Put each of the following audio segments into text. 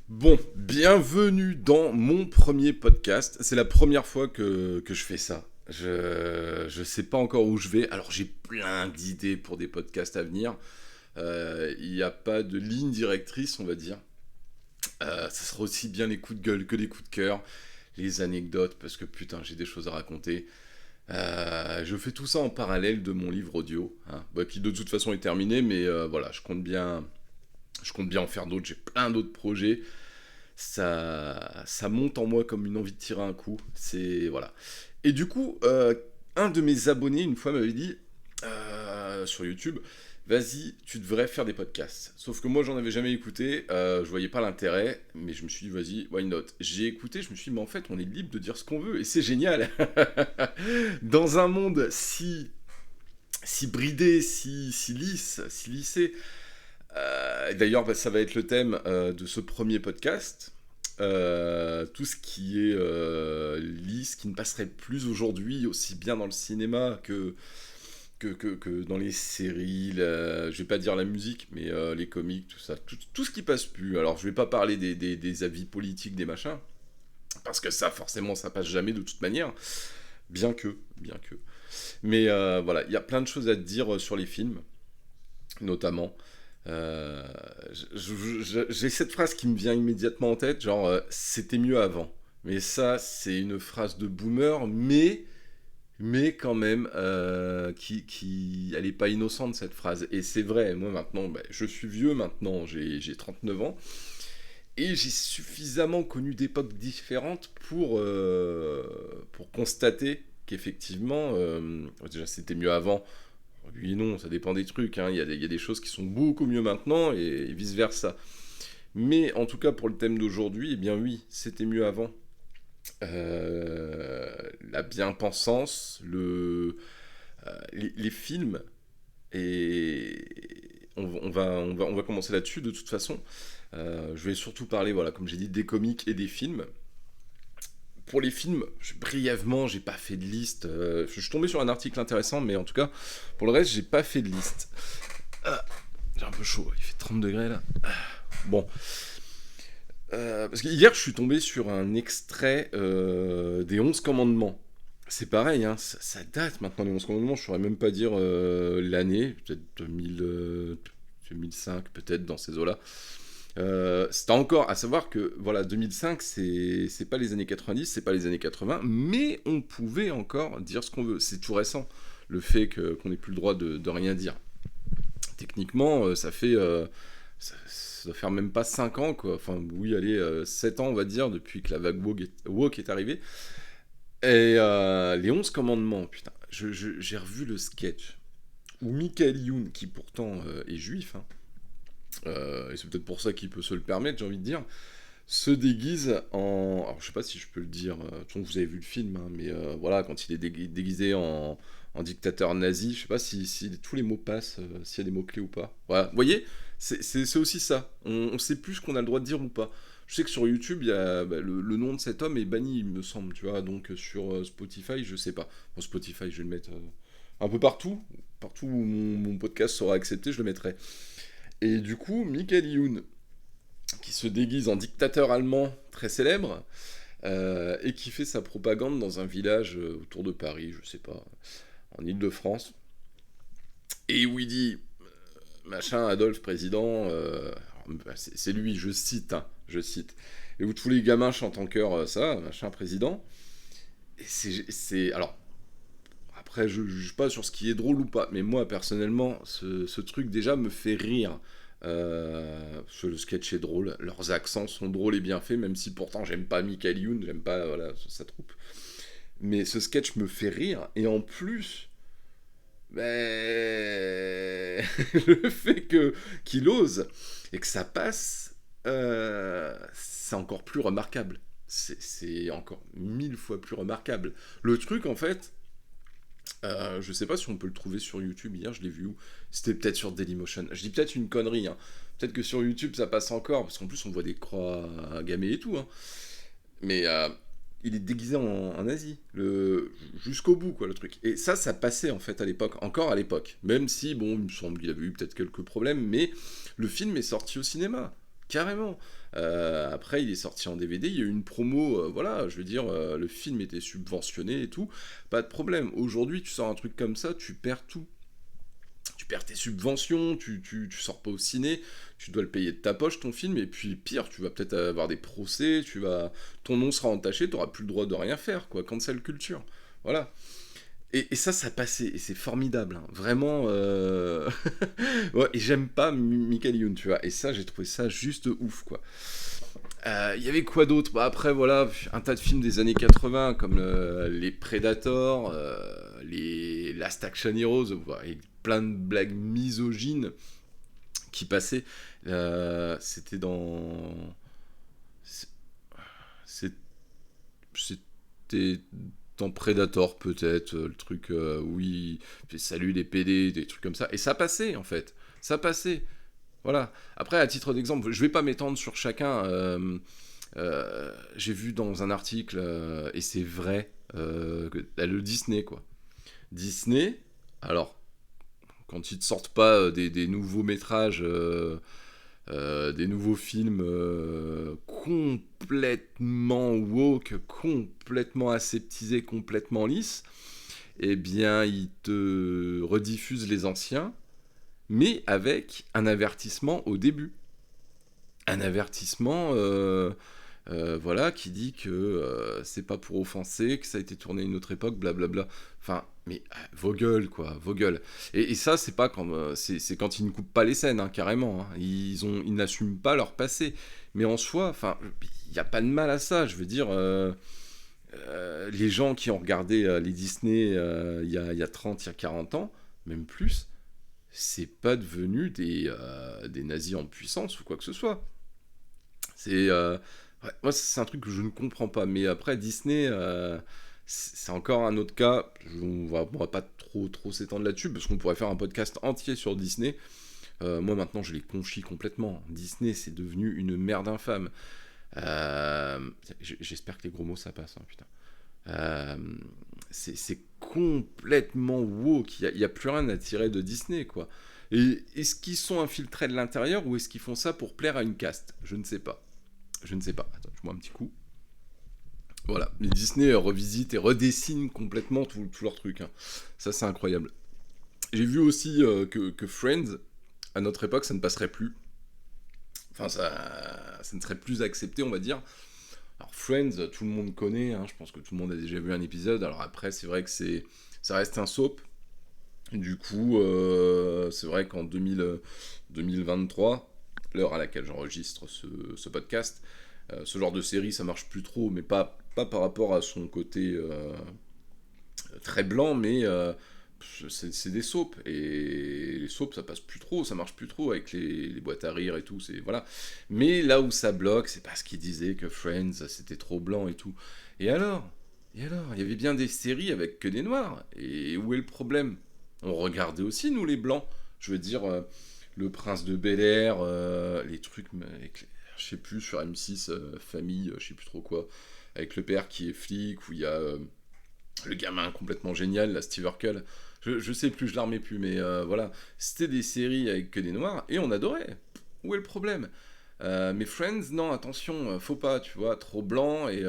Bon, bienvenue dans mon premier podcast. C'est la première fois que je fais ça. Je sais pas encore où je vais. Alors j'ai plein d'idées pour des podcasts à venir. Il n'y a pas de ligne directrice, on va dire. Ça sera aussi bien les coups de gueule que les coups de cœur, les anecdotes, parce que putain, j'ai des choses à raconter. Je fais tout ça en parallèle de mon livre audio, hein, qui de toute façon est terminé, mais voilà, je compte bien en faire d'autres. J'ai plein d'autres projets. Ça monte en moi comme une envie de tirer un coup. C'est voilà. Et du coup, un de mes abonnés une fois m'avait dit sur YouTube, vas-y, tu devrais faire des podcasts. Sauf que moi, j'en avais jamais écouté, je voyais pas l'intérêt, mais je me suis dit, vas-y, why not. J'ai écouté, je me suis dit, mais en fait, on est libre de dire ce qu'on veut, et c'est génial. Dans un monde si bridé, si lisse, si lissé. D'ailleurs, ça va être le thème de ce premier podcast. Tout ce qui est lisse, qui ne passerait plus aujourd'hui, aussi bien dans le cinéma que dans les séries, je vais pas dire la musique, mais les comics, tout ça, tout ce qui passe plus. Alors, je vais pas parler des avis politiques, des machins, parce que ça, forcément, ça passe jamais de toute manière, bien que. Mais voilà, il y a plein de choses à dire sur les films, notamment. Euh, j'ai cette phrase qui me vient immédiatement en tête, genre c'était mieux avant. Mais ça, c'est une phrase de boomer, mais quand même, elle est pas innocente cette phrase. Et c'est vrai, moi maintenant, je suis vieux maintenant, j'ai 39 ans, et j'ai suffisamment connu d'époques différentes pour constater qu'effectivement, déjà c'était mieux avant. Oui, non, ça dépend des trucs, hein. Il y a des choses qui sont beaucoup mieux maintenant et vice-versa. Mais en tout cas, pour le thème d'aujourd'hui, eh bien oui, c'était mieux avant. La bien-pensance, les films, et on va commencer là-dessus de toute façon. Je vais surtout parler, voilà, comme j'ai dit, des comics et des films. Pour les films, brièvement, j'ai pas fait de liste. Je suis tombé sur un article intéressant, mais en tout cas, pour le reste, j'ai pas fait de liste. Ah, j'ai un peu chaud, il fait 30 degrés là. Bon. Parce que hier, je suis tombé sur un extrait des 11 commandements. C'est pareil, hein, ça date maintenant les 11 commandements, je saurais même pas dire l'année, peut-être 2000, 2005, peut-être dans ces eaux-là. C'est encore à savoir que voilà 2005 c'est pas les années 90, c'est pas les années 80, mais on pouvait encore dire ce qu'on veut. C'est tout récent le fait qu'on n'ait plus le droit de rien dire. Techniquement, ça doit faire même pas 5 ans quoi. Enfin oui, allez 7 ans on va dire depuis que la vague woke est arrivée. Et les 11 commandements, putain, j'ai revu le sketch où Michael Youn, qui pourtant est juif, hein, et c'est peut-être pour ça qu'il peut se le permettre, j'ai envie de dire, se déguise en... Alors je sais pas si je peux le dire, de vous avez vu le film, hein, mais voilà, quand il est déguisé en dictateur nazi, je sais pas si tous les mots passent, s'il y a des mots-clés ou pas. Voilà, vous voyez, c'est aussi ça, on sait plus ce qu'on a le droit de dire ou pas. Je sais que sur YouTube, il y a, le nom de cet homme est banni, il me semble, tu vois, donc sur Spotify, je sais pas. Bon, Spotify, je vais le mettre un peu partout où mon podcast sera accepté, je le mettrai. Et du coup, Michael Youn, qui se déguise en dictateur allemand très célèbre, et qui fait sa propagande dans un village autour de Paris, je sais pas, en Île-de-France, et où il dit, machin, Adolphe, président, c'est lui, je cite, hein, je cite, et où tous les gamins chantent en chœur ça, machin, président, et alors, après, je juge pas sur ce qui est drôle ou pas, mais moi, personnellement, ce truc déjà me fait rire. Parce que le sketch est drôle, leurs accents sont drôles et bien faits, même si pourtant j'aime pas Michael Youn, j'aime pas voilà, sa troupe. Mais ce sketch me fait rire, et en plus, le fait qu'il ose et que ça passe, c'est encore plus remarquable. C'est encore 1000 fois plus remarquable. Le truc, en fait, je sais pas si on peut le trouver sur YouTube. Hier, je l'ai vu où? C'était peut-être sur Dailymotion. Je dis peut-être une connerie, hein. Peut-être que sur YouTube ça passe encore, parce qu'en plus on voit des croix gammées et tout, hein. Mais il est déguisé en Asie, jusqu'au bout, quoi, le truc. Et ça passait en fait à l'époque, encore à l'époque. Même si, bon, il me semble qu'il avait eu peut-être quelques problèmes, mais le film est sorti au cinéma, carrément. Après, il est sorti en DVD, il y a eu une promo, voilà, je veux dire, le film était subventionné et tout, pas de problème. Aujourd'hui, tu sors un truc comme ça, tu perds tout. Tu perds tes subventions, tu sors pas au ciné, tu dois le payer de ta poche ton film, et puis pire, tu vas peut-être avoir des procès, ton nom sera entaché, t'auras plus le droit de rien faire, quoi, cancel culture. Voilà. Et ça passait, et c'est formidable, hein. Vraiment. Ouais, et j'aime pas Michael Youn, tu vois, et ça, j'ai trouvé ça juste ouf, quoi. Il y avait quoi d'autre? Bah, après, voilà, un tas de films des années 80, comme les Predators, les Last Action Heroes, et plein de blagues misogynes qui passaient. C'était dans... c'est- C'était dans Predator, peut-être, le truc où il fait salut les PD, des trucs comme ça. Et ça passait, en fait. Ça passait. Voilà. Après, à titre d'exemple, je vais pas m'étendre sur chacun. J'ai vu dans un article, et c'est vrai, le Disney, quoi. Disney, alors, quand ils te sortent pas des nouveaux métrages, des nouveaux films complètement woke, complètement aseptisés, complètement lisses, eh bien, ils te rediffusent les anciens, mais avec un avertissement au début. Un avertissement voilà, qui dit que c'est pas pour offenser, que ça a été tourné à une autre époque, blablabla. Enfin, mais vos gueules, quoi, vos gueules. Et ça, c'est pas quand, c'est quand ils ne coupent pas les scènes, hein, carrément. Hein. Ils n'assument pas leur passé. Mais en soi, enfin, il n'y a pas de mal à ça. Je veux dire, les gens qui ont regardé les Disney il y a 30, il y a 40 ans, même plus, c'est pas devenu des nazis en puissance ou quoi que ce soit. C'est ouais, moi c'est un truc que je ne comprends pas. Mais après Disney, c'est encore un autre cas. On va pas trop s'étendre là-dessus parce qu'on pourrait faire un podcast entier sur Disney. Moi maintenant je les conchis complètement. Disney c'est devenu une merde infâme. J'espère que les gros mots ça passe, hein, putain. Euh, c'est complètement woke. Il y a plus rien à tirer de Disney, quoi. Et est-ce qu'ils sont infiltrés de l'intérieur ou est-ce qu'ils font ça pour plaire à une caste? Je ne sais pas. Je ne sais pas. Attends, je bois un petit coup. Voilà, les Disney revisitent et redessinent complètement tout leur truc, hein. Ça, c'est incroyable. J'ai vu aussi que Friends, à notre époque, ça ne passerait plus. Enfin, ça ne serait plus accepté, on va dire. Alors, Friends, tout le monde connaît, hein, je pense que tout le monde a déjà vu un épisode. Alors après, c'est vrai que ça reste un soap. Du coup, c'est vrai qu'en 2023, l'heure à laquelle j'enregistre ce podcast, ce genre de série, ça marche plus trop, mais pas par rapport à son côté très blanc, mais c'est des soaps. Et les soaps, ça passe plus trop, ça marche plus trop avec les boîtes à rire et tout. Voilà. Mais là où ça bloque, c'est parce qu'ils disaient que Friends, c'était trop blanc et tout. Et alors? Et alors? Il y avait bien des séries avec que des noirs. Et où est le problème? On regardait aussi, nous, les blancs. Je veux dire, Le Prince de Bel-Air, les trucs avec je sais plus, sur M6, Famille, je sais plus trop quoi, avec le père qui est flic, où il y a le gamin complètement génial, la Steve Urkel. Je sais plus, je la remets plus, mais voilà. C'était des séries avec que des noirs, et on adorait. Où est le problème? Mais Friends, non, attention, faut pas, tu vois, trop blanc, et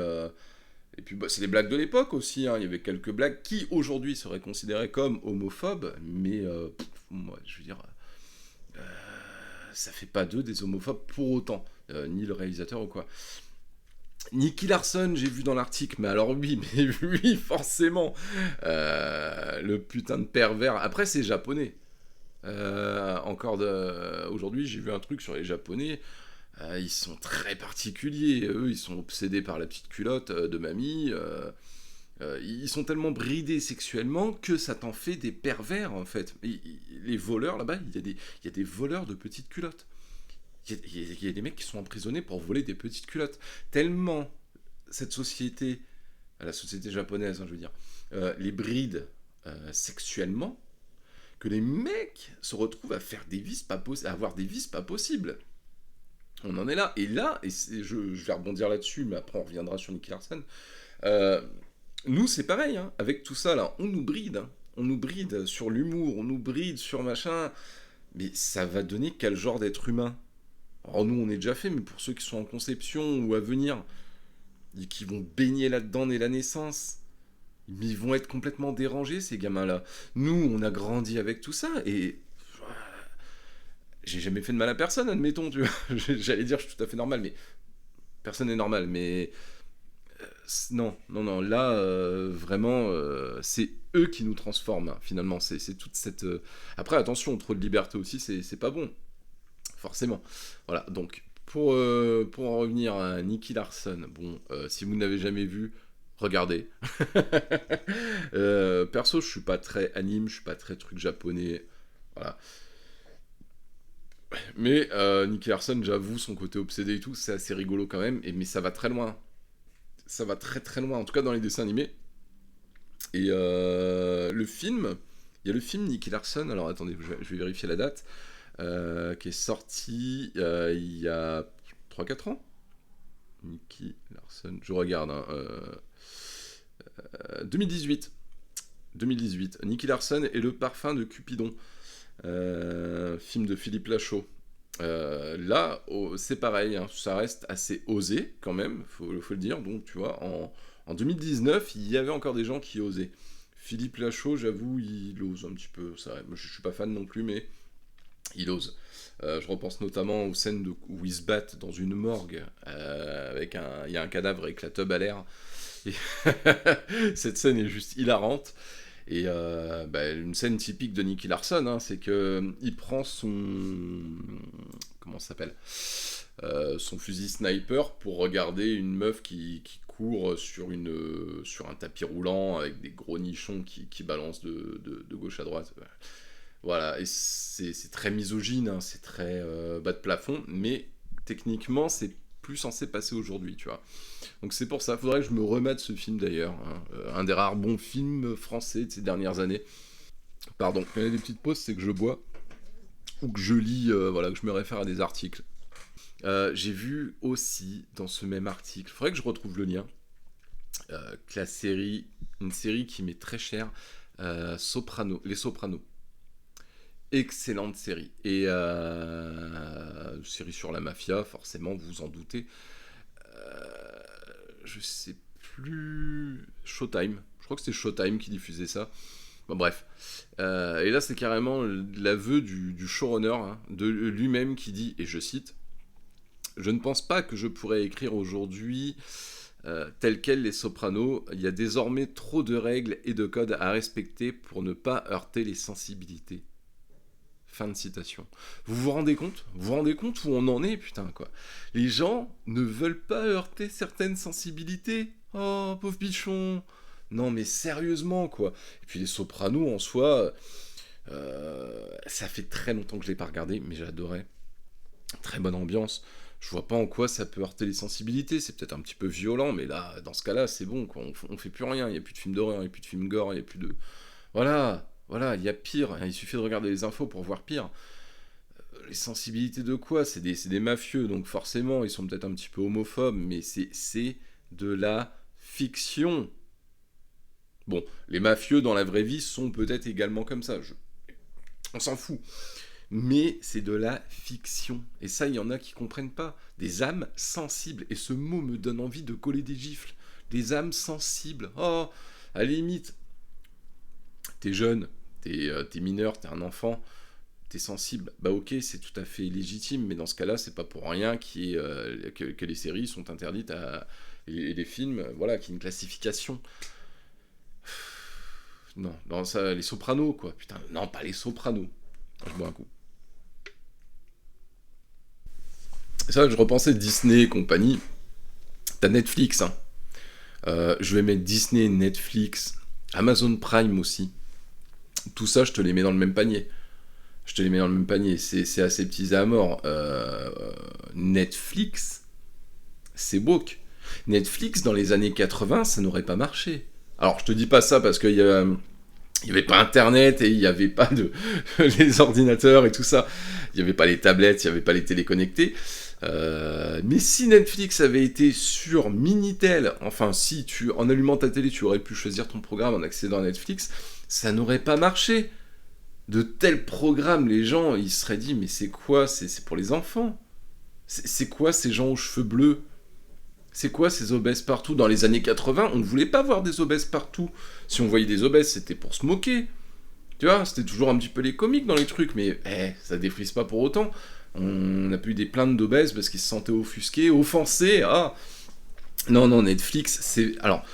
puis bah, c'est les blagues de l'époque aussi, hein. Il y avait quelques blagues qui aujourd'hui seraient considérées comme homophobes, mais moi, je veux dire, ça fait pas d'eux des homophobes pour autant, ni le réalisateur ou quoi. Nicky Larson, j'ai vu dans l'article, mais alors oui, mais oui, forcément, le putain de pervers. Après, c'est japonais. Aujourd'hui, j'ai vu un truc sur les japonais. Ils sont très particuliers. Eux, ils sont obsédés par la petite culotte de mamie. Ils sont tellement bridés sexuellement que ça t'en fait des pervers, en fait. Les voleurs, là-bas, il y a des voleurs de petites culottes. Il y a des mecs qui sont emprisonnés pour voler des petites culottes. Tellement cette société, la société japonaise, hein, je veux dire, les bride sexuellement, que les mecs se retrouvent à faire des vices à avoir des vices pas possibles. On en est là. Et là, je vais rebondir là-dessus, mais après on reviendra sur Nicky Larson. Euh, Nous, c'est pareil, hein, avec tout ça, là, on nous bride. Hein. On nous bride sur l'humour, on nous bride sur machin. Mais ça va donner quel genre d'être humain? Alors nous, on est déjà fait, mais pour ceux qui sont en conception ou à venir, et qui vont baigner là-dedans dès la naissance, ils vont être complètement dérangés, ces gamins-là. Nous, on a grandi avec tout ça, et j'ai jamais fait de mal à personne, admettons, tu vois. J'allais dire, je suis tout à fait normal, mais personne n'est normal, mais non, non, non, là, vraiment, c'est eux qui nous transforment, hein, finalement. C'est toute cette. Après, attention, trop de liberté aussi, c'est pas bon, forcément. Voilà, donc, pour en revenir à Nicky Larson, bon, si vous n'avez jamais vu, regardez. Perso, je suis pas très anime, je suis pas très truc japonais, voilà. Mais Nicky Larson, j'avoue, son côté obsédé et tout, c'est assez rigolo quand même, mais ça va très loin. Ça va très très loin, en tout cas dans les dessins animés. Et le film, il y a le film Nicky Larson, alors attendez, je vais vérifier la date, qui est sorti il y a 3 4 ans. Nicky Larson, je regarde, hein, 2018. 2018. Nicky Larson et le parfum de Cupidon. Film de Philippe Lachaud. Là, c'est pareil, hein, ça reste assez osé quand même, faut le dire. Donc, tu vois, en 2019, il y avait encore des gens qui osaient. Philippe Lachaud, j'avoue, il ose un petit peu. Ça, je suis pas fan non plus, mais il ose. Je repense notamment aux scènes où ils se battent dans une morgue, il y a un cadavre avec la teub à l'air. Et cette scène est juste hilarante. Et une scène typique de Nicky Larson, hein, c'est que il prend son comment ça s'appelle son fusil sniper pour regarder une meuf qui court sur un tapis roulant avec des gros nichons qui balancent de gauche à droite. Voilà, et c'est très misogyne, hein, c'est très bas de plafond, mais techniquement c'est plus censé passer aujourd'hui, tu vois. Donc c'est pour ça, faudrait que je me remette ce film d'ailleurs, hein. Un des rares bons films français de ces dernières années. Pardon, quand il y a des petites pauses, c'est que je bois ou que je lis, voilà, que je me réfère à des articles. J'ai vu aussi dans ce même article, faudrait que je retrouve le lien, que une série qui m'est très chère, Les Sopranos. Excellente série. Et série sur la mafia, forcément, vous vous en doutez. Je sais plus. Showtime. Je crois que c'était Showtime qui diffusait ça. Bon, bref. Et là, c'est carrément l'aveu du showrunner, hein, de lui-même qui dit, et je cite, je ne pense pas que je pourrais écrire aujourd'hui tel quel Les Sopranos. Il y a désormais trop de règles et de codes à respecter pour ne pas heurter les sensibilités. Fin de citation. Vous vous rendez compte? Vous vous rendez compte où on en est, putain, quoi. Les gens ne veulent pas heurter certaines sensibilités. Oh, pauvre bichon. Non, mais sérieusement, quoi. Et puis les Sopranos, en soi, ça fait très longtemps que je l'ai pas regardé, mais j'adorais. Très bonne ambiance. Je vois pas en quoi ça peut heurter les sensibilités. C'est peut-être un petit peu violent, mais là, dans ce cas-là, c'est bon, quoi. On fait plus rien. Il y a plus de films d'horreur, il y a plus de films gore, il y a plus de... Voilà, voilà, il y a pire. Il suffit de regarder les infos pour voir pire. Les sensibilités de quoi? C'est des mafieux, donc forcément, ils sont peut-être un petit peu homophobes, mais c'est de la fiction. Bon, les mafieux dans la vraie vie sont peut-être également comme ça. On s'en fout. Mais c'est de la fiction. Et ça, il y en a qui comprennent pas. Des âmes sensibles. Et ce mot me donne envie de coller des gifles. Des âmes sensibles. Oh, à la limite, t'es jeune, t'es mineur, t'es un enfant, t'es sensible. Bah ok, c'est tout à fait légitime, mais dans ce cas-là, c'est pas pour rien que les séries sont interdites et les films, voilà, qu'il y ait une classification. Non, non, ça, les Sopranos, quoi. Putain, non, pas les Sopranos. Je bois un coup. Ça, je repensais Disney et compagnie. T'as Netflix, hein. Je vais mettre Disney, Netflix, Amazon Prime aussi. Tout ça, je te les mets dans le même panier. Je te les mets dans le même panier. C'est aseptisé à mort. Netflix, c'est woke. Netflix, dans les années 80, ça n'aurait pas marché. Alors, je te dis pas ça parce qu'il y a... Il n'y avait pas Internet et il n'y avait pas les ordinateurs et tout ça. Il n'y avait pas les tablettes, il n'y avait pas les téléconnectés. Mais si Netflix avait été sur Minitel, enfin si en allumant ta télé tu aurais pu choisir ton programme en accédant à Netflix, ça n'aurait pas marché. De tels programmes, les gens ils se seraient dit mais c'est quoi, c'est pour les enfants. C'est quoi ces gens aux cheveux bleus? C'est quoi ces obèses partout? Dans les années 80, on ne voulait pas voir des obèses partout. Si on voyait des obèses, c'était pour se moquer. Tu vois, c'était toujours un petit peu les comiques dans les trucs, mais ça défrise pas pour autant. On a pu eu des plaintes d'obèses parce qu'ils se sentaient offusqués, offensés. Ah non, non, Netflix, c'est... Alors,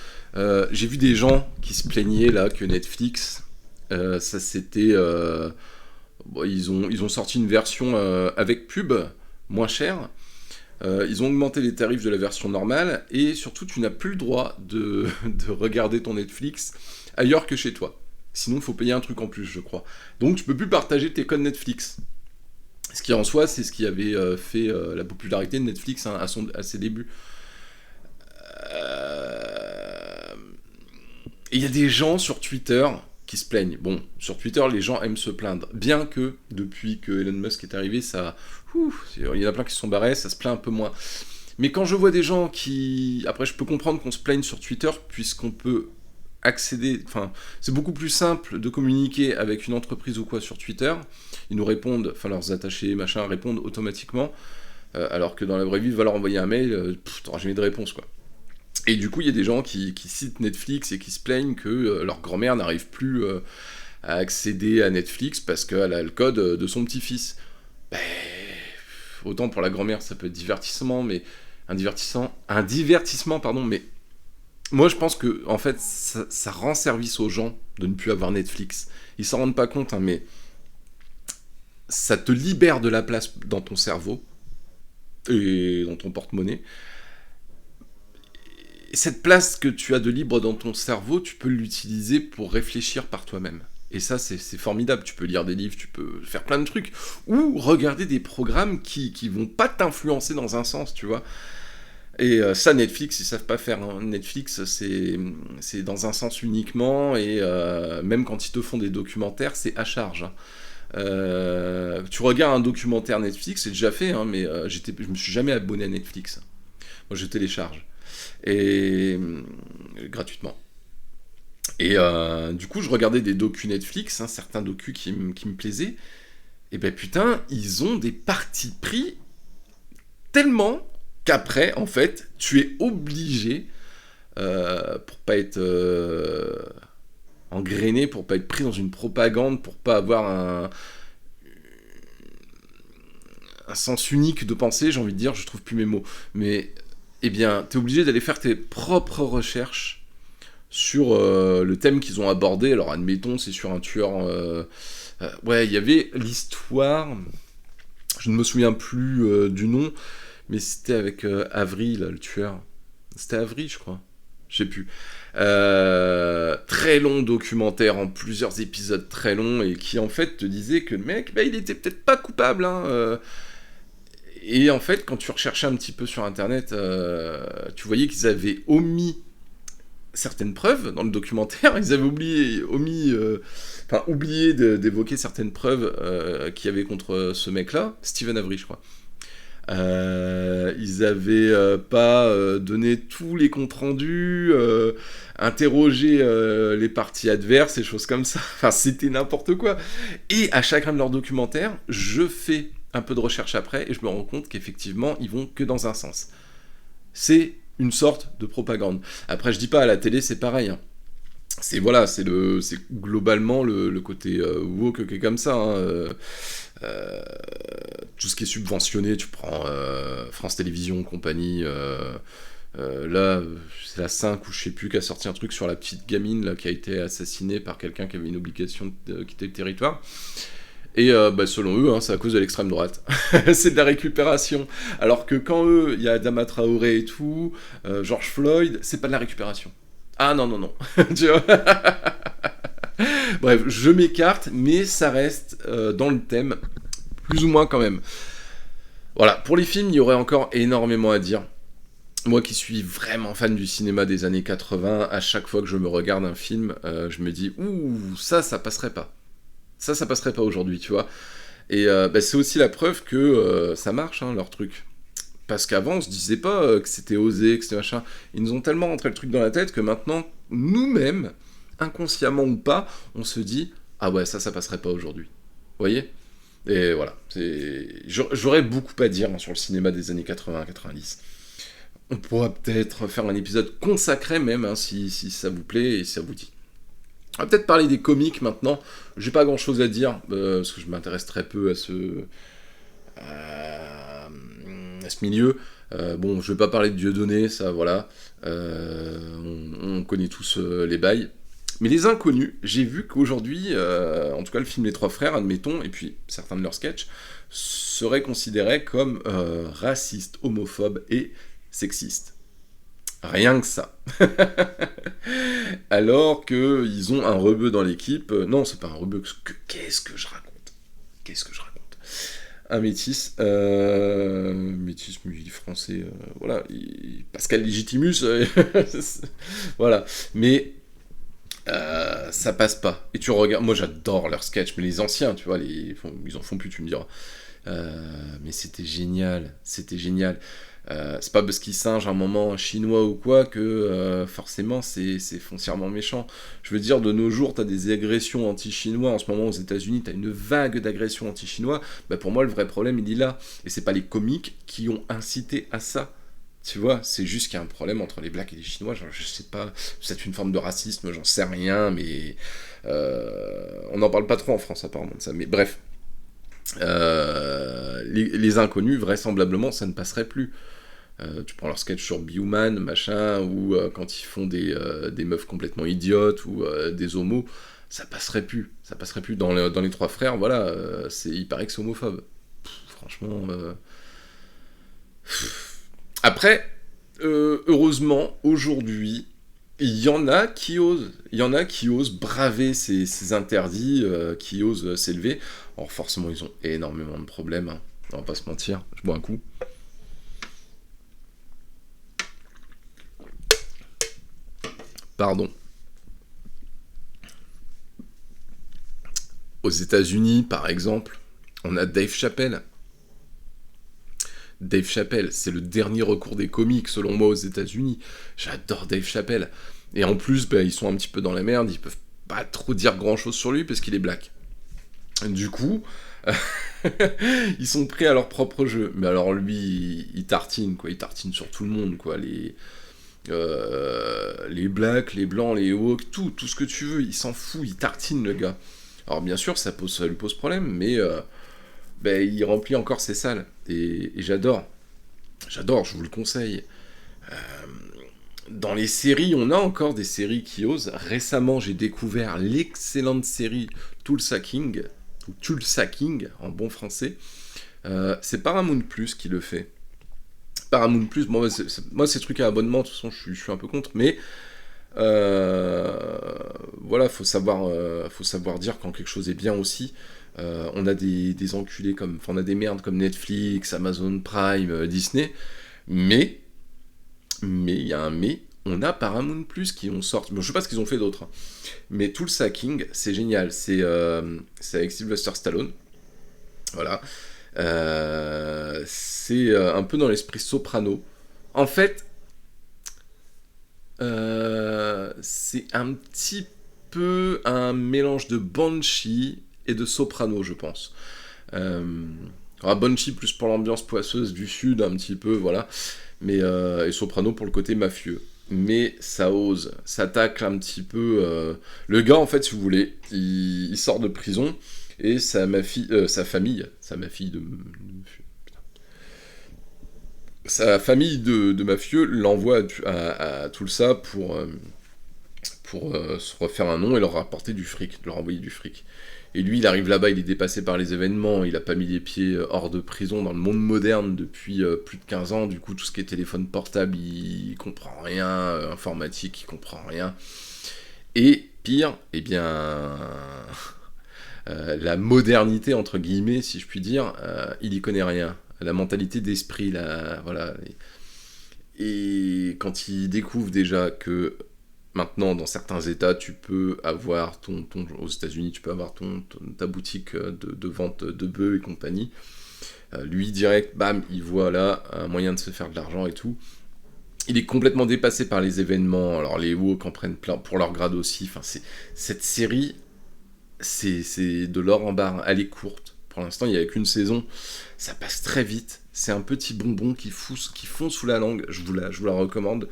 j'ai vu des gens qui se plaignaient là que Netflix, ça c'était... bon, ils ont sorti une version avec pub, moins chère. Ils ont augmenté les tarifs de la version normale, et surtout, tu n'as plus le droit de regarder ton Netflix ailleurs que chez toi. Sinon, il faut payer un truc en plus, je crois. Donc, tu peux plus partager tes codes Netflix. Ce qui, en soi, c'est ce qui avait fait la popularité de Netflix hein, à ses débuts. Et il y a des gens sur Twitter qui se plaignent. Bon, sur Twitter, les gens aiment se plaindre. Bien que, depuis que Elon Musk est arrivé, ça... il y en a plein qui se sont barrés, ça se plaint un peu moins. Mais quand je vois des gens qui... Après, je peux comprendre qu'on se plaigne sur Twitter, puisqu'on peut accéder... Enfin, c'est beaucoup plus simple de communiquer avec une entreprise ou quoi sur Twitter. Ils nous répondent, enfin, leurs attachés, machin, répondent automatiquement. Alors que dans la vraie vie, va leur envoyer un mail, t'auras jamais de réponse, quoi. Et du coup, il y a des gens qui citent Netflix et qui se plaignent que leur grand-mère n'arrive plus à accéder à Netflix parce qu'elle a le code de son petit-fils. Ben, autant pour la grand-mère, ça peut être divertissement, mais un divertissement, pardon, mais moi je pense que en fait, ça rend service aux gens de ne plus avoir Netflix. Ils s'en rendent pas compte, hein, mais ça te libère de la place dans ton cerveau et dans ton porte-monnaie. Et cette place que tu as de libre dans ton cerveau, tu peux l'utiliser pour réfléchir par toi-même. Et ça, c'est formidable. Tu peux lire des livres, tu peux faire plein de trucs. Ou regarder des programmes qui vont pas t'influencer dans un sens, tu vois. Et ça, Netflix, ils savent pas faire. Hein. Netflix, c'est dans un sens uniquement. Et même quand ils te font des documentaires, c'est à charge. Hein. Tu regardes un documentaire Netflix, c'est déjà fait, hein, mais je me suis jamais abonné à Netflix. Moi, je télécharge. Et gratuitement. Et du coup, je regardais des docus Netflix, hein, certains docus qui me plaisaient. Et ben putain, ils ont des partis pris tellement qu'après, en fait, tu es obligé, pour pas être engrainé, pour pas être pris dans une propagande, pour pas avoir un sens unique de pensée, j'ai envie de dire, je trouve plus mes mots. Mais, eh bien, t'es obligé d'aller faire tes propres recherches sur le thème qu'ils ont abordé. Alors, admettons, c'est sur un tueur... ouais, il y avait l'histoire... Je ne me souviens plus du nom, mais c'était avec Avery, là, le tueur. C'était Avery, je crois. Je sais plus. Très long documentaire en plusieurs épisodes très longs, et qui, en fait, te disait que le mec, bah, il était peut-être pas coupable, hein, et en fait, quand tu recherchais un petit peu sur Internet, tu voyais qu'ils avaient omis certaines preuves dans le documentaire. Ils avaient oublié d'évoquer certaines preuves qu'il y avait contre ce mec-là, Stephen Avery, je crois. Ils avaient pas donné tous les comptes rendus, interrogé les parties adverses et choses comme ça. Enfin, c'était n'importe quoi. Et à chacun de leurs documentaires, je fais un peu de recherche après et je me rends compte qu'effectivement, ils vont que dans un sens. C'est une sorte de propagande. Après, je dis pas, à la télé, c'est pareil. Hein. C'est globalement le côté woke qui est comme ça. Hein. Tout ce qui est subventionné, tu prends France Télévisions, compagnie. Là, c'est la 5 ou je sais plus qui a sorti un truc sur la petite gamine là, qui a été assassinée par quelqu'un qui avait une obligation de quitter le territoire. Et selon eux, hein, c'est à cause de l'extrême droite. C'est de la récupération. Alors que quand eux, il y a Adama Traoré et tout, George Floyd, c'est pas de la récupération. Ah non, non, non. Tu vois. Bref, je m'écarte, mais ça reste dans le thème, plus ou moins quand même. Voilà, pour les films, il y aurait encore énormément à dire. Moi qui suis vraiment fan du cinéma des années 80, à chaque fois que je me regarde un film, je me dis « Ouh, ça passerait pas. Ça passerait pas aujourd'hui, tu vois. » Et c'est aussi la preuve que ça marche, hein, leur truc. Parce qu'avant, on se disait pas que c'était osé, que c'était machin. Ils nous ont tellement rentré le truc dans la tête que maintenant, nous-mêmes, inconsciemment ou pas, on se dit « Ah ouais, ça passerait pas aujourd'hui. » Vous voyez ? Et voilà, j'aurais beaucoup à dire sur le cinéma des années 80-90. On pourra peut-être faire un épisode consacré même, si ça vous plaît et si ça vous dit. On va peut-être parler des comiques maintenant. J'ai pas grand-chose à dire, parce que je m'intéresse très peu à ce milieu. Bon, je vais pas parler de Dieudonné, ça, voilà. On connaît tous les bails. Mais les inconnus, j'ai vu qu'aujourd'hui, en tout cas le film Les Trois Frères, admettons, et puis certains de leurs sketchs, seraient considérés comme racistes, homophobes et sexistes. Rien que ça. Alors qu'ils ont un rebeu dans l'équipe. Non, c'est pas un rebeu. Qu'est-ce que je raconte Un métis. Métis, mais il est français. Voilà. Pascal Légitimus. Voilà. Mais ça passe pas. Et tu regardes. Moi, j'adore leurs sketchs, mais les anciens, tu vois, ils en font plus, tu me diras. Mais c'était génial. C'était génial. C'est pas parce qu'ils singent un moment un chinois ou quoi que forcément c'est foncièrement méchant. Je veux dire, de nos jours, t'as des agressions anti-chinois. En ce moment, aux États-Unis, t'as une vague d'agressions anti-chinois. Bah, pour moi, le vrai problème, il est là. Et c'est pas les comiques qui ont incité à ça. Tu vois, c'est juste qu'il y a un problème entre les blacks et les chinois. Genre, je sais pas, c'est une forme de racisme, j'en sais rien, mais on n'en parle pas trop en France apparemment de ça. Mais bref, les inconnus, vraisemblablement, ça ne passerait plus. Tu prends leur sketch sur Bioman, machin, ou quand ils font des meufs complètement idiotes, ou des homos, ça passerait plus. Ça passerait plus. Dans les Trois Frères, voilà, il paraît que c'est homophobe. Franchement... Après, heureusement, aujourd'hui, il y en a qui osent. Il y en a qui osent braver ces interdits, qui osent s'élever. Alors forcément, ils ont énormément de problèmes, hein. On va pas se mentir. Je bois un coup. Pardon. Aux États-Unis, par exemple, on a Dave Chappelle. Dave Chappelle, c'est le dernier recours des comiques, selon moi, aux États-Unis. J'adore Dave Chappelle. Et en plus, ils sont un petit peu dans la merde, ils peuvent pas trop dire grand-chose sur lui parce qu'il est black. Du coup, ils sont prêts à leur propre jeu. Mais alors lui, il tartine, quoi. Il tartine sur tout le monde, quoi. Les blacks, les blancs, les hawks, tout ce que tu veux, il s'en fout, il tartine, le gars. Alors bien sûr, ça lui pose problème, mais il remplit encore ses salles. Et j'adore. J'adore, je vous le conseille. Dans les séries, on a encore des séries qui osent. Récemment, j'ai découvert l'excellente série Tulsa King, ou Tulsa King, en bon français. C'est Paramount Plus qui le fait. Paramount Plus, moi, ces trucs à abonnement, de toute façon, je suis un peu contre, mais voilà, faut savoir dire quand quelque chose est bien aussi. On a des enculés on a des merdes comme Netflix, Amazon Prime, Disney, mais il y a un mais, on a Paramount Plus qui ont sorti, bon, je sais pas ce qu'ils ont fait d'autre, hein, mais tout le sacking, c'est génial, c'est avec Sylvester Stallone, voilà, c'est un peu dans l'esprit Soprano. En fait, c'est un petit peu un mélange de Banshee et de Soprano, je pense. Banshee plus pour l'ambiance poisseuse du sud, un petit peu, voilà. Mais et Soprano pour le côté mafieux. Mais ça ose, ça tacle un petit peu. Le gars, en fait, si vous voulez, il sort de prison et sa famille de mafieux l'envoie à Tulsa pour se refaire un nom et leur rapporter du fric, leur envoyer du fric. Et lui, il arrive là-bas, il est dépassé par les événements, il a pas mis les pieds hors de prison dans le monde moderne depuis plus de 15 ans, du coup tout ce qui est téléphone portable, il comprend rien, informatique, il comprend rien. Et pire, la modernité, entre guillemets, si je puis dire, il y connaît rien. La mentalité d'esprit, voilà. Et quand il découvre déjà que maintenant, dans certains États, tu peux avoir aux États-Unis, tu peux avoir ta boutique de vente de bœufs et compagnie. Lui, direct, bam, il voit là un moyen de se faire de l'argent et tout. Il est complètement dépassé par les événements. Alors, les woke en prennent plein pour leur grade aussi. Enfin, cette série, c'est de l'or en barre. Elle est courte. Pour l'instant, il n'y a qu'une saison. Ça passe très vite. C'est un petit bonbon qui fond sous la langue. Je vous la recommande.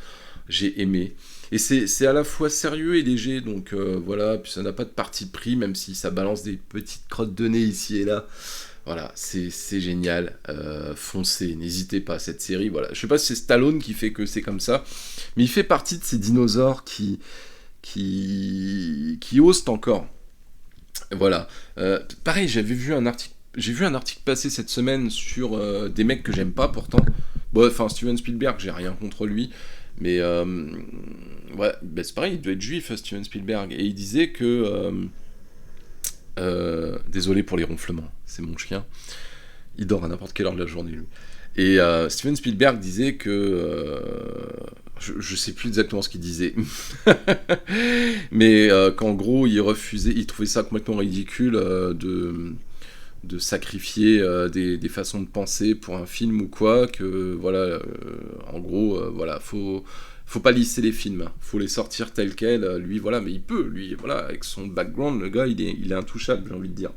J'ai aimé. Et c'est à la fois sérieux et léger. Donc voilà. Puis ça n'a pas de parti pris, même si ça balance des petites crottes de nez ici et là. Voilà, c'est génial. Foncez, n'hésitez pas. Cette série, voilà. Je sais pas si c'est Stallone qui fait que c'est comme ça. Mais il fait partie de ces dinosaures qui osent encore. Voilà. Pareil, j'ai vu un article passer cette semaine sur des mecs que j'aime pas pourtant. Bon, enfin, Steven Spielberg, j'ai rien contre lui. Mais ouais, bah, c'est pareil, il doit être juif, Steven Spielberg. Et il disait que... désolé pour les ronflements, c'est mon chien. Il dort à n'importe quelle heure de la journée, lui. Et Steven Spielberg disait que... je sais plus exactement ce qu'il disait. Mais qu'en gros, il trouvait ça complètement ridicule de sacrifier des façons de penser pour un film ou quoi, que voilà, en gros, voilà, faut pas lisser les films, hein. Faut les sortir tels quels, lui, voilà, mais il peut, lui, voilà, avec son background, le gars, il est intouchable, j'ai envie de dire.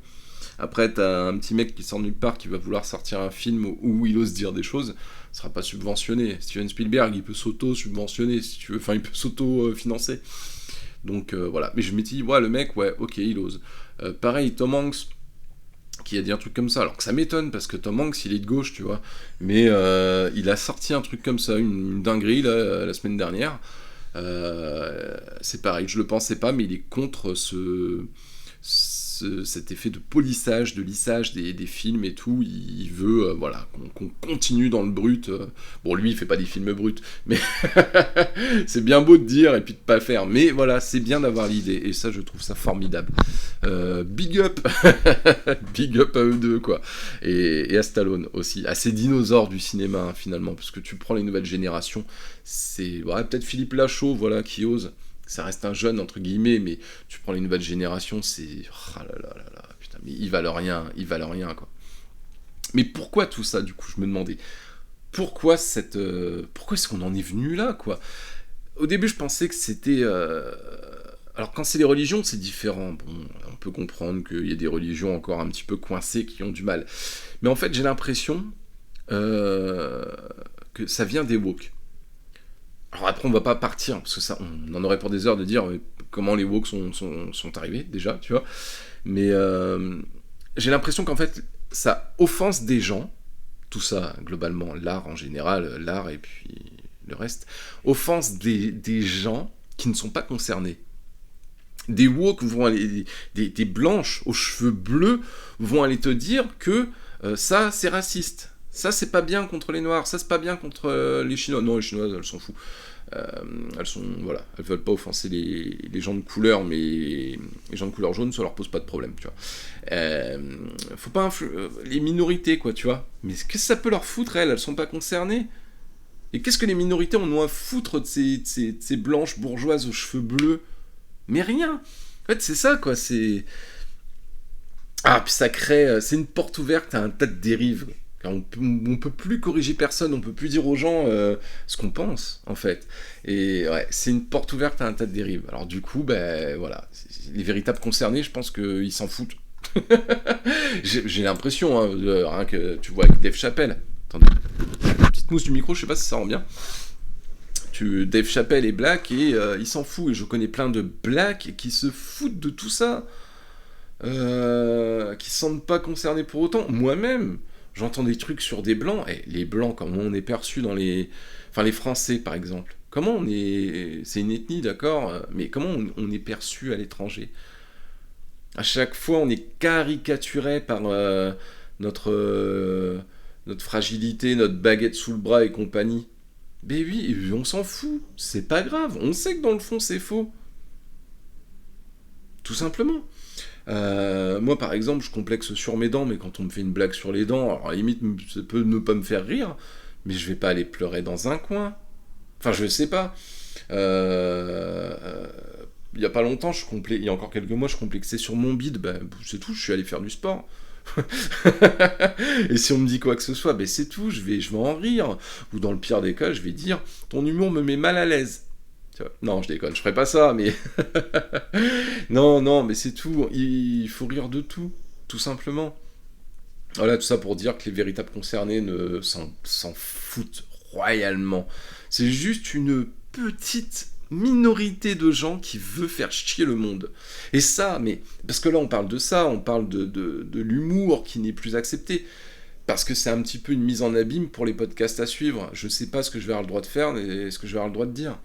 Après, t'as un petit mec qui sort nulle part, qui va vouloir sortir un film où il ose dire des choses, ça sera pas subventionné. Steven Spielberg, il peut s'auto-subventionner, si tu veux, enfin, il peut s'auto-financer. Donc, voilà. Mais je me dis, ouais, le mec, ouais, ok, il ose. Pareil, Tom Hanks, qui a dit un truc comme ça, alors que ça m'étonne, parce que Tom Hanks, il est de gauche, tu vois. Mais il a sorti un truc comme ça, une dinguerie, là, la semaine dernière. C'est pareil, je le pensais pas, mais il est contre cet effet de polissage, de lissage des films et tout. Il veut voilà, qu'on continue dans le brut. Bon, lui, il fait pas des films bruts, mais c'est bien beau de dire et puis de pas faire. Mais voilà, c'est bien d'avoir l'idée, et ça, je trouve ça formidable. Big up Big up à eux deux, quoi. Et à Stallone aussi, à ces dinosaures du cinéma, hein, finalement, parce que tu prends les nouvelles générations, c'est ouais, peut-être Philippe Lachaud, voilà, qui ose. Ça reste un jeune, entre guillemets, mais tu prends les nouvelles générations, c'est... Oh là là là là, putain, mais ils valent rien, quoi. Mais pourquoi tout ça, du coup, je me demandais. Pourquoi est-ce qu'on en est venu là, quoi? Au début, je pensais que c'était... Alors, quand c'est les religions, c'est différent. Bon, on peut comprendre qu'il y a des religions encore un petit peu coincées qui ont du mal. Mais en fait, j'ai l'impression que ça vient des woke. Alors après, on va pas partir, parce que ça, on en aurait pour des heures de dire comment les woke sont arrivés, déjà, tu vois. Mais j'ai l'impression qu'en fait, ça offense des gens, tout ça, globalement, l'art en général, l'art et puis le reste, offense des gens qui ne sont pas concernés. Des woke vont aller, des blanches aux cheveux bleus vont aller te dire que ça, c'est raciste. Ça, c'est pas bien contre les noirs. Ça, c'est pas bien contre les chinois. Non, les chinoises, elles s'en foutent. Voilà, elles veulent pas offenser les gens de couleur, mais les gens de couleur jaune, ça leur pose pas de problème, tu vois. Faut pas les minorités, quoi, tu vois. Mais qu'est-ce que ça peut leur foutre, elles sont pas concernées. Et qu'est-ce que les minorités ont à foutre de ces blanches bourgeoises aux cheveux bleus? Mais rien. En fait, c'est ça, quoi. Puis ça crée... c'est une porte ouverte à un tas de dérives. On peut plus corriger personne, on peut plus dire aux gens ce qu'on pense, en fait. Et ouais, c'est une porte ouverte à un tas de dérives. Alors du coup, ben voilà, les véritables concernés, je pense qu'ils s'en foutent. J'ai l'impression, hein, rien que tu vois avec Dave Chappelle. Attendez, petite mousse du micro, je sais pas si ça rend bien. Dave Chappelle est black et il s'en fout. Et je connais plein de blacks qui se foutent de tout ça, qui se sentent pas concernés pour autant. Moi-même, j'entends des trucs sur des blancs. Et les blancs, comment on est perçu dans les... Enfin, les Français, par exemple. Comment on est... C'est une ethnie, d'accord, mais comment on est perçu à l'étranger? À chaque fois, on est caricaturé par notre fragilité, notre baguette sous le bras et compagnie. Mais oui, on s'en fout. C'est pas grave. On sait que dans le fond, c'est faux. Tout simplement. Moi, par exemple, je complexe sur mes dents, mais quand on me fait une blague sur les dents, alors à la limite, ça peut ne pas me faire rire, mais je vais pas aller pleurer dans un coin. Enfin, je sais pas. Il y a pas longtemps, il y a encore quelques mois, je complexais sur mon bide. Ben, c'est tout, je suis allé faire du sport. Et si on me dit quoi que ce soit, ben c'est tout, je vais en rire. Ou dans le pire des cas, je vais dire ton humour me met mal à l'aise. Non, je déconne, je ferai pas ça, mais... non, mais c'est tout. Il faut rire de tout, tout simplement. Voilà, tout ça pour dire que les véritables concernés s'en foutent royalement. C'est juste une petite minorité de gens qui veut faire chier le monde. Et ça, mais... Parce que là, on parle de ça, on parle de l'humour qui n'est plus accepté. Parce que c'est un petit peu une mise en abîme pour les podcasts à suivre. Je sais pas ce que je vais avoir le droit de faire et ce que je vais avoir le droit de dire.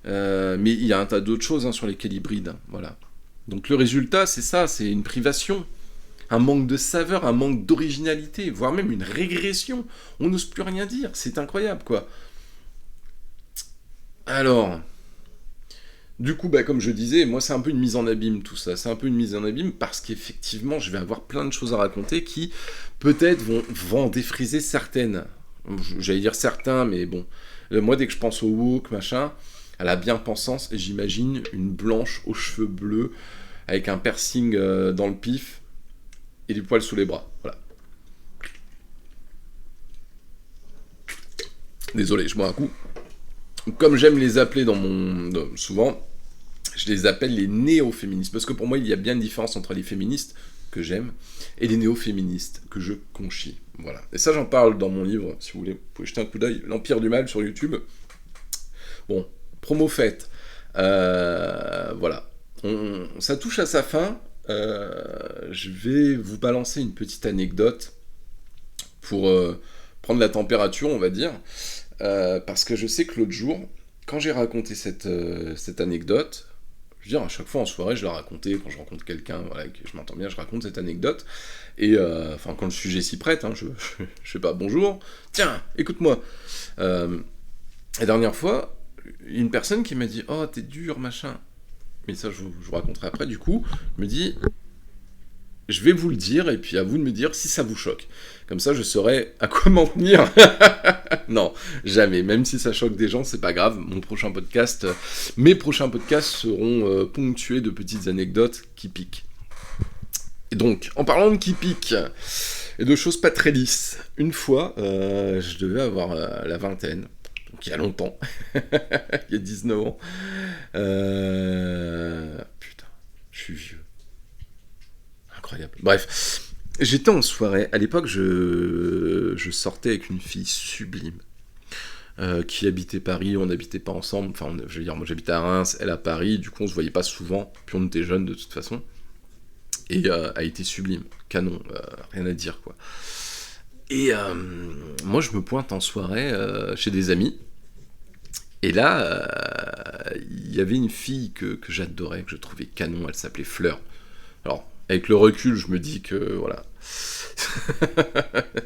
Mais il y a un tas d'autres choses sur lesquelles ils brident. Voilà. Donc le résultat, c'est ça, c'est une privation. Un manque de saveur, un manque d'originalité, voire même une régression. On n'ose plus rien dire, c'est incroyable, quoi. Alors, du coup, comme je disais, moi c'est un peu une mise en abîme tout ça. C'est un peu une mise en abîme parce qu'effectivement, je vais avoir plein de choses à raconter qui, peut-être, vont en défriser certaines. J'allais dire certains, mais bon. Moi, dès que je pense au woke, machin, à la bien-pensance, j'imagine une blanche aux cheveux bleus, avec un piercing dans le pif, et du poil sous les bras. Voilà. Désolé, je bois un coup. Comme j'aime les appeler souvent, je les appelle les néo-féministes. Parce que pour moi, il y a bien une différence entre les féministes, que j'aime, et les néo-féministes, que je conchis. Voilà. Et ça, j'en parle dans mon livre, si vous voulez. Vous pouvez jeter un coup d'œil. L'Empire du Mal sur YouTube. Bon, promo faite. Voilà. Ça touche à sa fin. Je vais vous balancer une petite anecdote pour prendre la température, on va dire. Parce que je sais que l'autre jour, quand j'ai raconté cette anecdote, je veux dire, à chaque fois en soirée, je la racontais, quand je rencontre quelqu'un, voilà, que je m'entends bien, je raconte cette anecdote, et quand le sujet s'y prête, je sais pas, bonjour, tiens, écoute-moi. La dernière fois, une personne qui m'a dit, oh, t'es dur, machin, mais ça, je vous raconterai après, du coup, me dit, je vais vous le dire, et puis à vous de me dire si ça vous choque. Comme ça, je saurai à quoi m'en tenir. Non, jamais. Même si ça choque des gens, c'est pas grave. Mes prochains podcasts seront ponctués de petites anecdotes qui piquent. Et donc, en parlant de qui piquent, et de choses pas très lisses, une fois, je devais avoir la vingtaine. Donc il y a longtemps. Il y a 19 ans. Putain, je suis vieux. Incroyable. Bref, j'étais en soirée. À l'époque, je sortais avec une fille sublime qui habitait Paris. On n'habitait pas ensemble. Enfin, je veux dire, moi j'habitais à Reims, elle à Paris. Du coup, on se voyait pas souvent. Puis on était jeunes de toute façon. Et elle était sublime. Canon. Rien à dire, quoi. Et moi, je me pointe en soirée chez des amis. Et là, il y avait une fille que j'adorais, que je trouvais canon. Elle s'appelait Fleur. Alors, avec le recul, je me dis que, voilà,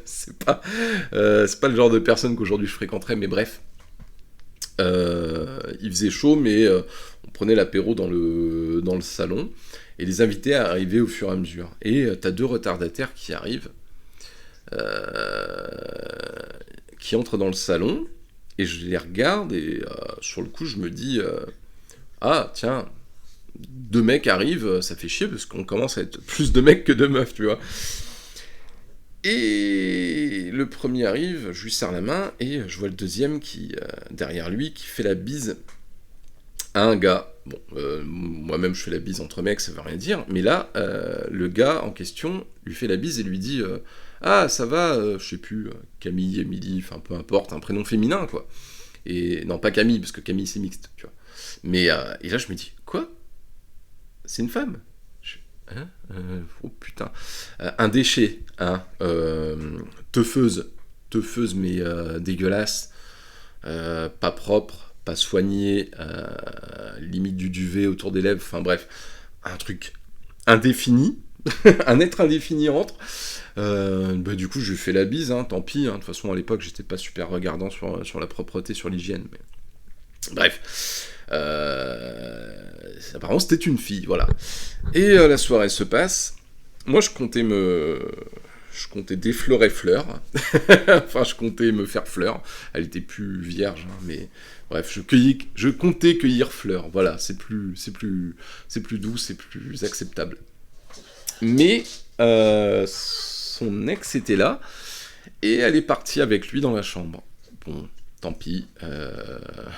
c'est pas le genre de personne qu'aujourd'hui je fréquenterais, mais bref. Il faisait chaud, mais on prenait l'apéro dans le salon, et les invités arrivaient au fur et à mesure. Et t'as deux retardataires qui arrivent, qui entrent dans le salon, et je les regarde, et sur le coup, je me dis, ah, tiens, deux mecs arrivent, ça fait chier parce qu'on commence à être plus de mecs que de meufs, tu vois. Et le premier arrive, je lui serre la main et je vois le deuxième qui, derrière lui, qui fait la bise à un gars. Bon, moi-même je fais la bise entre mecs, ça veut rien dire, mais là, le gars en question lui fait la bise et lui dit ah, ça va, je sais plus, Camille, Émilie, enfin peu importe, un prénom féminin, quoi. Et non, pas Camille, parce que Camille c'est mixte, tu vois. Mais, et là je me dis, quoi ? C'est une femme. Hein oh putain. Un déchet, hein. Teufeuse, mais dégueulasse. Pas propre, pas soignée. Limite du duvet autour des lèvres. Enfin bref, un truc indéfini. Un être indéfini entre. Du coup, je lui fais la bise, hein, tant pis. De toute façon, à l'époque, j'étais pas super regardant sur la propreté, sur l'hygiène. Mais... Bref. Apparemment c'était une fille, voilà. Et la soirée se passe. Moi je comptais défleurer Fleur. Enfin je comptais me faire Fleur. Elle était plus vierge, hein, mais bref, je comptais cueillir Fleur. Voilà, c'est plus doux, c'est plus acceptable. Mais son ex était là et elle est partie avec lui dans la chambre. Bon. Tant pis,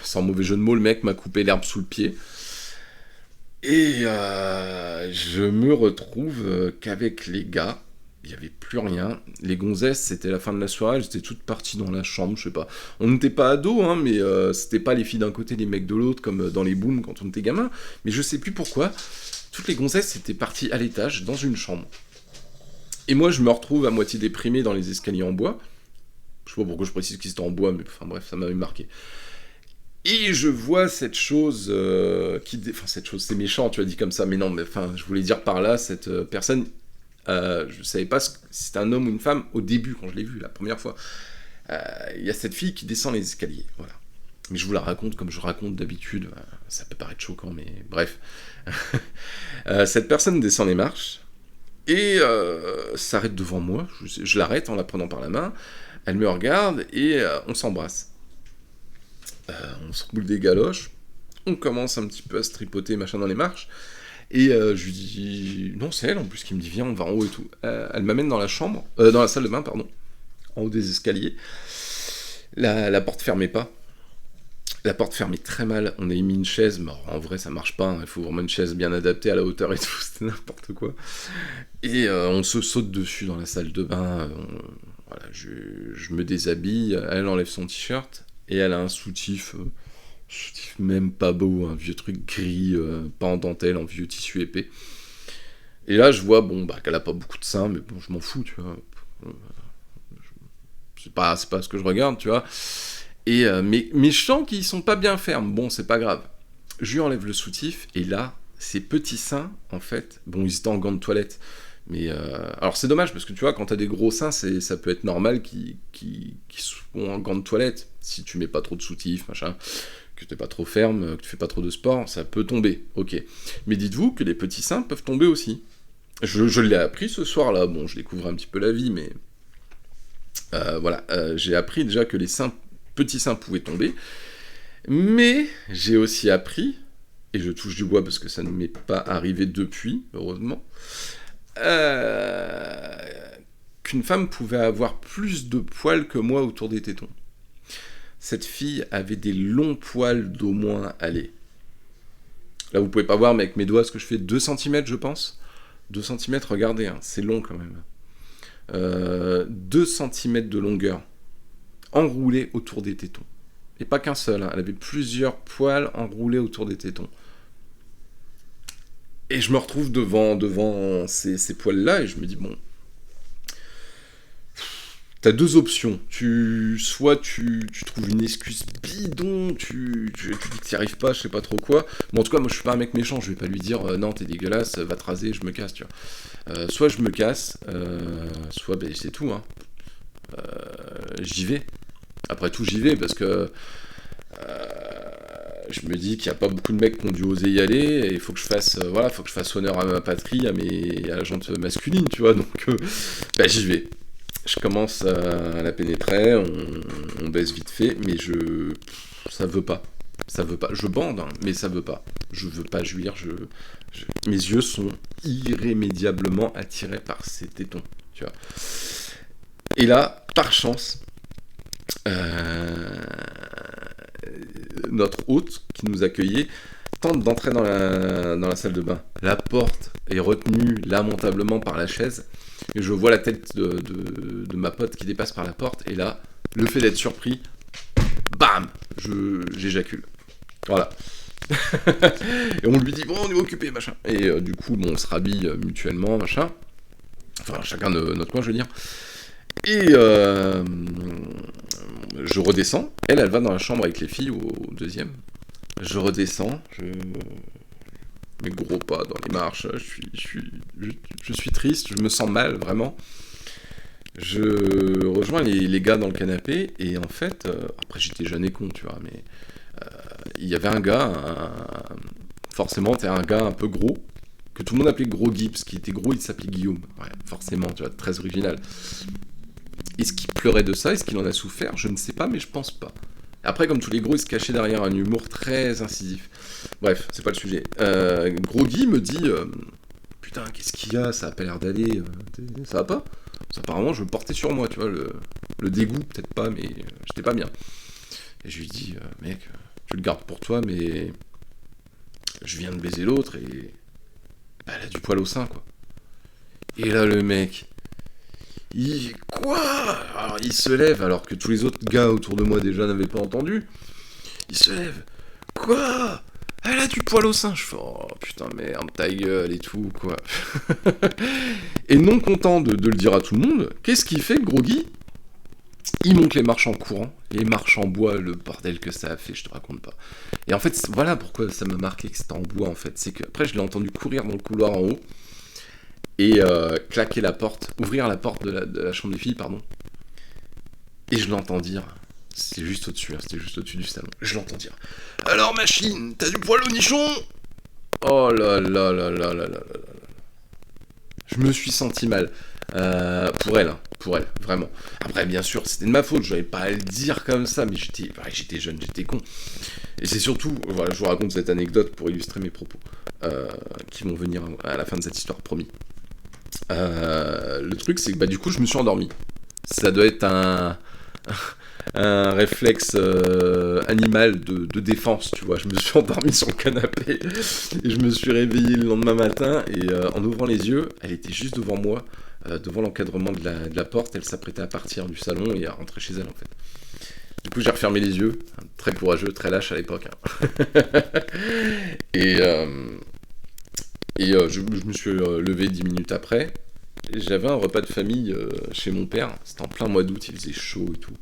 sans mauvais jeu de mots, le mec m'a coupé l'herbe sous le pied. Et je me retrouve qu'avec les gars, il n'y avait plus rien. Les gonzesses, c'était la fin de la soirée, elles étaient toutes parties dans la chambre, je sais pas. On n'était pas ados, hein, mais c'était pas les filles d'un côté, les mecs de l'autre, comme dans les booms quand on était gamin. Mais je sais plus pourquoi, toutes les gonzesses étaient parties à l'étage, dans une chambre. Et moi, je me retrouve à moitié déprimé dans les escaliers en bois. Je sais pas pourquoi je précise qu'ils étaient en bois, mais enfin bref, ça m'avait marqué. Et je vois cette chose Enfin, cette chose, c'est méchant, tu as dit comme ça, mais non, mais enfin, je voulais dire par là, cette personne, je savais pas si c'était un homme ou une femme au début, quand je l'ai vu, la première fois. Il y a cette fille qui descend les escaliers, voilà. Mais je vous la raconte comme je raconte d'habitude, ça peut paraître choquant, mais bref. Cette personne descend les marches, et s'arrête devant moi, je l'arrête en la prenant par la main, elle me regarde, et on s'embrasse. On se roule des galoches, on commence un petit peu à se tripoter machin dans les marches, et je lui dis, non c'est elle en plus qui me dit viens on va en haut et tout. Elle m'amène dans la chambre, dans la salle de bain pardon, en haut des escaliers, la porte fermait pas, la porte fermait très mal, on a mis une chaise, mais en vrai ça marche pas, hein. Il faut vraiment une chaise bien adaptée à la hauteur et tout, c'était n'importe quoi, et on se saute dessus dans la salle de bain, voilà, je me déshabille, elle enlève son t-shirt, et elle a un soutif même pas beau, un vieux truc gris, pas en dentelle, en vieux tissu épais. Et là, je vois, bon, qu'elle a pas beaucoup de seins, mais bon, je m'en fous, tu vois. C'est pas ce que je regarde, tu vois. Et mais je sens qu'ils sont pas bien fermes. Bon, c'est pas grave. Je lui enlève le soutif, et là, ses petits seins, en fait, bon, ils étaient en gants de toilette. Mais alors c'est dommage parce que tu vois, quand t'as des gros seins, ça peut être normal qu'ils soient en gants de toilette. Si tu mets pas trop de soutif, machin, que t'es pas trop ferme, que tu fais pas trop de sport, ça peut tomber, ok. Mais dites-vous que les petits seins peuvent tomber aussi. Je l'ai appris ce soir-là, bon, je découvre un petit peu la vie, mais voilà, j'ai appris déjà que les petits seins pouvaient tomber, mais j'ai aussi appris, et je touche du bois parce que ça ne m'est pas arrivé depuis, heureusement, qu'une femme pouvait avoir plus de poils que moi autour des tétons. Cette fille avait des longs poils d'au moins, allez. Là, vous pouvez pas voir, mais avec mes doigts, ce que je fais, 2 cm, je pense. 2 cm, regardez, hein, c'est long quand même. 2 cm de longueur, enroulés autour des tétons. Et pas qu'un seul, hein, elle avait plusieurs poils enroulés autour des tétons. Et je me retrouve devant ces poils-là, et je me dis, bon, t'as 2 options. Soit tu trouves une excuse bidon, tu dis que t'y arrives pas, je sais pas trop quoi. Bon, en tout cas, moi, je suis pas un mec méchant, je vais pas lui dire, non, t'es dégueulasse, va te raser, je me casse, tu vois. Soit je me casse, soit, ben, c'est tout, hein. J'y vais. Après tout, j'y vais, parce que je me dis qu'il n'y a pas beaucoup de mecs qui ont dû oser y aller, et il faut que je fasse, voilà, faut que je fasse honneur à ma patrie, à la gente masculine, tu vois, donc bah, j'y vais. Je commence à la pénétrer, on baisse vite fait, mais ça veut pas. Ça veut pas. Je bande, hein, mais ça veut pas. Je veux pas jouir, mes yeux sont irrémédiablement attirés par ces tétons, tu vois. Et là, par chance, notre hôte qui nous accueillait tente d'entrer dans la salle de bain. La porte est retenue lamentablement par la chaise, et je vois la tête de ma pote qui dépasse par la porte, et là, le fait d'être surpris, bam, j'éjacule. Voilà. Et on lui dit, bon, on est occupé, machin. Et du coup, bon, on se rhabille mutuellement, machin. Enfin, chacun de notre coin, je veux dire. Et je redescends. Elle va dans la chambre avec les filles au deuxième. Je redescends. Mes gros pas dans les marches. Je suis triste. Je me sens mal, vraiment. Je rejoins les gars dans le canapé. Et en fait, après j'étais jeune et con, tu vois, mais il y avait un gars, forcément, t'es un gars un peu gros, que tout le monde appelait Gros Guy, parce qu'il était gros, il s'appelait Guillaume. Ouais, forcément, tu vois, très original. Est-ce qu'il pleurait de ça? Est-ce qu'il en a souffert? Je ne sais pas, mais je pense pas. Après, comme tous les gros, il se cachait derrière un humour très incisif. Bref, c'est pas le sujet. Gros Guy me dit putain, qu'est-ce qu'il y a? Ça a pas l'air d'aller. Ça va pas? Apparemment, je me portais sur moi, tu vois. Le dégoût, peut-être pas, mais j'étais pas bien. Et je lui dis mec, tu le gardes pour toi, mais je viens de baiser l'autre et bah, elle a du poil au sein, quoi. Et là, le mec, Quoi? Alors il se lève, alors que tous les autres gars autour de moi déjà n'avaient pas entendu. Il se lève. Quoi? Elle a du poil au sein. Je fais, oh putain, merde, ta gueule et tout, quoi. Et non content de le dire à tout le monde, qu'est-ce qu'il fait, Groggy? Il monte les marches en courant, les marches en bois, le bordel que ça a fait, je te raconte pas. Et en fait, voilà pourquoi ça m'a marqué que c'était en bois, en fait. C'est que après, je l'ai entendu courir dans le couloir en haut et claquer la porte, ouvrir la porte de la chambre des filles, pardon. Et je l'entends dire, c'était juste au-dessus, hein, c'était juste au-dessus du salon. Je l'entends dire, alors machine, t'as du poil au nichon? Oh là là là là là là là là. Je me suis senti mal. Hein, pour elle, vraiment. Après, bien sûr, c'était de ma faute, je n'avais pas à le dire comme ça, mais j'étais jeune, j'étais con. Et c'est surtout, voilà, je vous raconte cette anecdote pour illustrer mes propos, qui vont venir à la fin de cette histoire, promis. Le truc, c'est que du coup, je me suis endormi. Ça doit être un réflexe animal de défense, tu vois. Je me suis endormi sur le canapé et je me suis réveillé le lendemain matin et en ouvrant les yeux, elle était juste devant moi, devant l'encadrement de la porte. Elle s'apprêtait à partir du salon et à rentrer chez elle, en fait. Du coup, j'ai refermé les yeux, très courageux, très lâche à l'époque. Hein. et je me suis levé 10 minutes après. J'avais un repas de famille chez mon père. C'était en plein mois d'août, il faisait chaud et tout.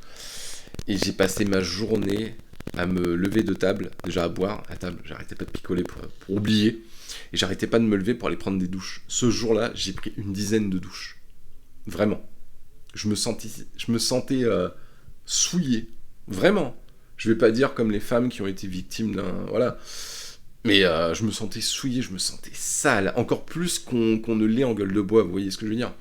Et j'ai passé ma journée à me lever de table, déjà à boire à table. J'arrêtais pas de picoler pour oublier. Et j'arrêtais pas de me lever pour aller prendre des douches. Ce jour-là, j'ai pris une dizaine de douches. Vraiment. Je me sentais souillé. Vraiment. Je vais pas dire comme les femmes qui ont été victimes d'un... Voilà. Mais je me sentais souillé, je me sentais sale. Encore plus qu'on ne l'est en gueule de bois, vous voyez ce que je veux dire?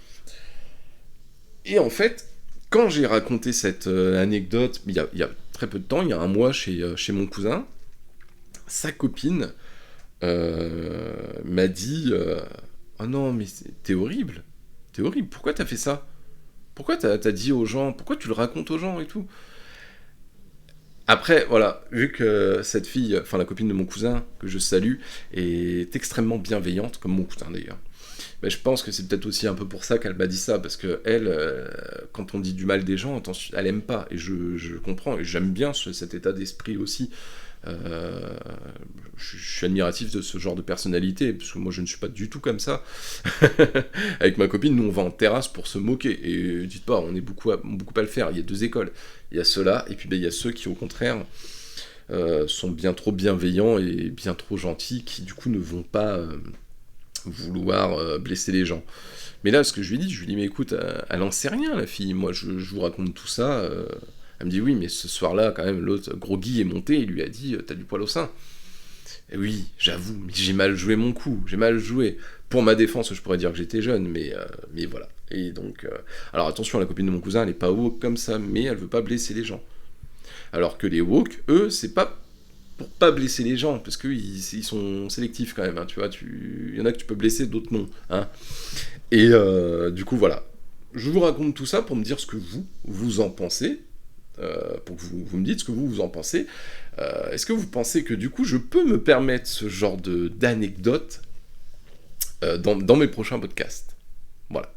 Et en fait, quand j'ai raconté cette anecdote, il y a très peu de temps, il y a un mois chez mon cousin, sa copine m'a dit oh non, mais t'es horrible, pourquoi t'as fait ça? Pourquoi t'as dit aux gens, pourquoi tu le racontes aux gens et tout? Après, voilà, vu que cette fille, enfin la copine de mon cousin, que je salue, est extrêmement bienveillante, comme mon cousin d'ailleurs, je pense que c'est peut-être aussi un peu pour ça qu'elle m'a dit ça, parce que elle, quand on dit du mal des gens, attention, elle aime pas, et je comprends, et j'aime bien cet état d'esprit aussi. Je suis admiratif de ce genre de personnalité, parce que moi je ne suis pas du tout comme ça. Avec ma copine, nous on va en terrasse pour se moquer, et dites pas, on est beaucoup à le faire, il y a deux écoles, il y a ceux-là, et puis il y a ceux qui au contraire sont bien trop bienveillants et bien trop gentils, qui du coup ne vont pas vouloir blesser les gens. Mais là, ce que je lui dis, mais écoute, elle en sait rien, la fille, moi je vous raconte tout ça, elle me dit, oui, mais ce soir-là, quand même, l'autre, Groggy est monté, il lui a dit, t'as du poil au sein. Et oui, j'avoue, mais j'ai mal joué mon coup, j'ai mal joué. Pour ma défense, je pourrais dire que j'étais jeune, mais voilà. Et donc, alors attention, la copine de mon cousin, elle est pas woke comme ça, mais elle veut pas blesser les gens. Alors que les woke, eux, c'est pas pour pas blesser les gens, parce qu'ils ils sont sélectifs quand même, hein, tu vois, il y en a que tu peux blesser, d'autres non. Hein. Et du coup, voilà. Je vous raconte tout ça pour me dire ce que vous en pensez, pour que vous me dites ce que vous en pensez. Est-ce que vous pensez que du coup, je peux me permettre ce genre d'anecdote dans mes prochains podcasts? Voilà.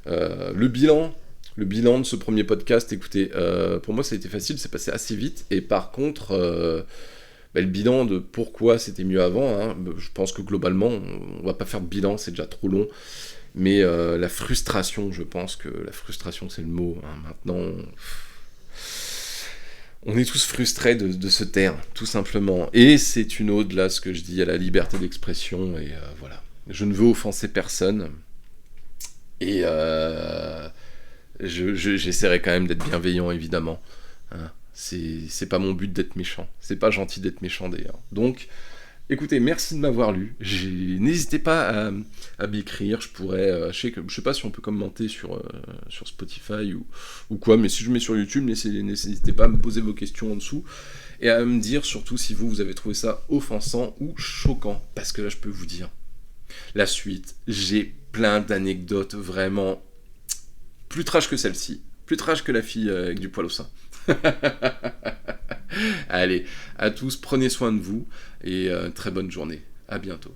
Le bilan de ce premier podcast, écoutez, pour moi ça a été facile, c'est passé assez vite, et par contre, le bilan de pourquoi c'était mieux avant, hein, je pense que globalement, on va pas faire de bilan, c'est déjà trop long, mais la frustration, je pense que la frustration c'est le mot, hein, maintenant, on est tous frustrés de se taire, tout simplement, et c'est une ode là, ce que je dis, à la liberté d'expression, et voilà, je ne veux offenser personne, et j'essaierai quand même d'être bienveillant, évidemment. Hein. C'est pas mon but d'être méchant. C'est pas gentil d'être méchant, d'ailleurs. Donc, écoutez, merci de m'avoir lu. N'hésitez pas à m'écrire. Je pourrais... je sais pas si on peut commenter sur Spotify ou quoi, mais si je mets sur YouTube, n'hésitez pas à me poser vos questions en dessous. Et à me dire, surtout, si vous avez trouvé ça offensant ou choquant. Parce que là, je peux vous dire, la suite, j'ai plein d'anecdotes vraiment... plus trash que celle-ci, plus trash que la fille avec du poil au sein. Allez, à tous, prenez soin de vous, et très bonne journée. À bientôt.